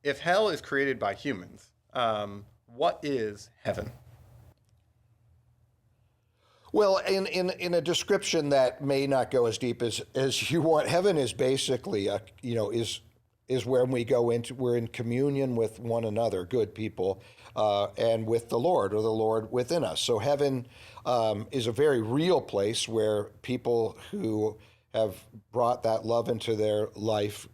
if hell is created by humans, what is heaven? Well, in a description that may not go as deep as you want, heaven is basically is where we go into, we're in communion with one another, good people, and with the Lord, or the Lord within us. So heaven is a very real place where people who have brought that love into their life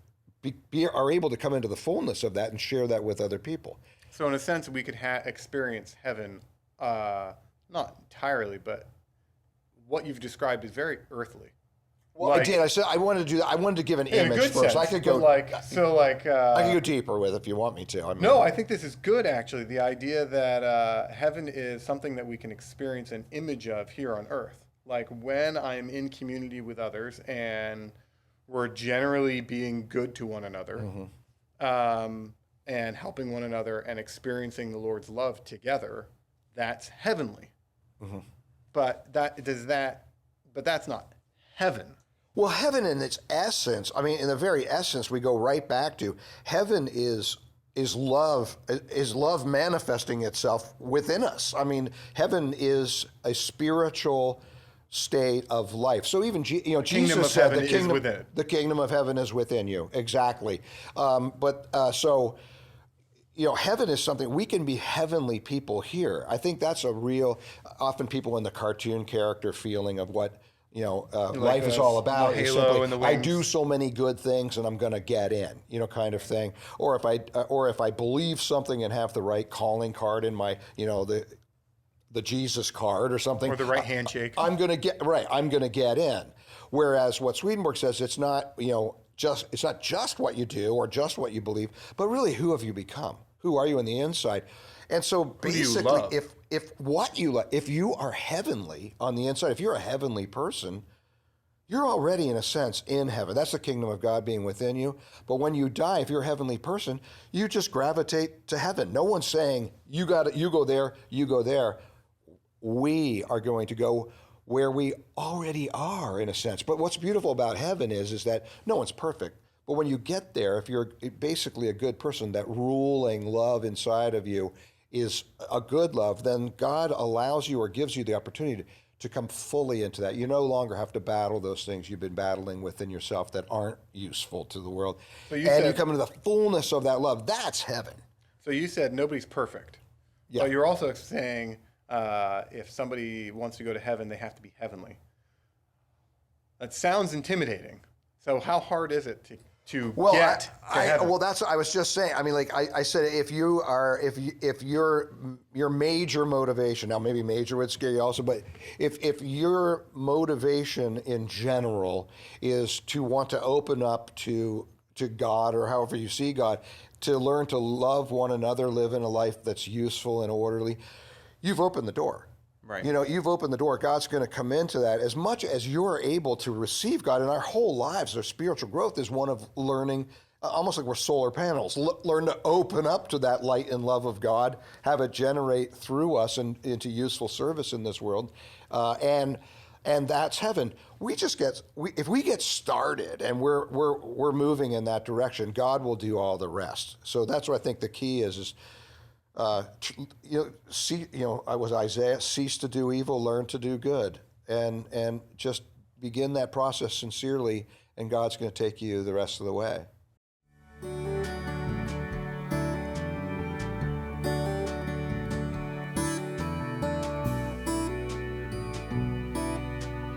are able to come into the fullness of that and share that with other people. So in a sense, we could experience heaven, not entirely, but what you've described is very earthly. Well, I did. I said I wanted to do that. I wanted to give an image first. Sense, I could go I could go deeper with it if you want me to. No, I think this is good actually. The idea that heaven is something that we can experience an image of here on earth. Like when I'm in community with others and we're generally being good to one another, and helping one another and experiencing the Lord's love together, that's heavenly. But that's not heaven. Well, heaven in its essence, I mean, in the very essence, we go right back to heaven is love manifesting itself within us. I mean, heaven is a spiritual state of life. So even Jesus said the kingdom of heaven is within you. Exactly. So heaven is something, we can be heavenly people here. I think that's a real, often people in the cartoon character feeling of what life is all about. Is simply, I do so many good things and I'm going to get in, kind of thing. Or if I believe something and have the right calling card in my, the Jesus card or something, or the right handshake, I'm going to get in. Whereas what Swedenborg says, it's not just what you do or just what you believe, but really who have you become? Who are you on the inside? And so basically, if you are heavenly on the inside, if you're a heavenly person, you're already in a sense in heaven. That's the kingdom of God being within you. But when you die, if you're a heavenly person, you just gravitate to heaven. No one's saying you go there, you go there. We are going to go where we already are in a sense. But what's beautiful about heaven is that no one's perfect. But when you get there, if you're basically a good person, that ruling love inside of you is a good love, then God allows you or gives you the opportunity to come fully into that. You no longer have to battle those things you've been battling within yourself that aren't useful to the world. So you come into the fullness of that love. That's heaven. So you said nobody's perfect. Yeah. But you're also saying if somebody wants to go to heaven, they have to be heavenly. That sounds intimidating. So how hard is it to get to heaven? Well, that's what I was just saying. I mean, like I said, if your major motivation, now maybe major would scare you also, but if your motivation in general is to want to open up to God, or however you see God, to learn to love one another, live in a life that's useful and orderly, you've opened the door. Right. You've opened the door. God's going to come into that as much as you're able to receive God. In our whole lives, our spiritual growth is one of learning, almost like we're solar panels, learn to open up to that light and love of God, have it generate through us and into useful service in this world. And that's heaven. If we get started and we're moving in that direction, God will do all the rest. So that's what I think the key is I was Isaiah, cease to do evil, learn to do good, and just begin that process sincerely, and God's going to take you the rest of the way.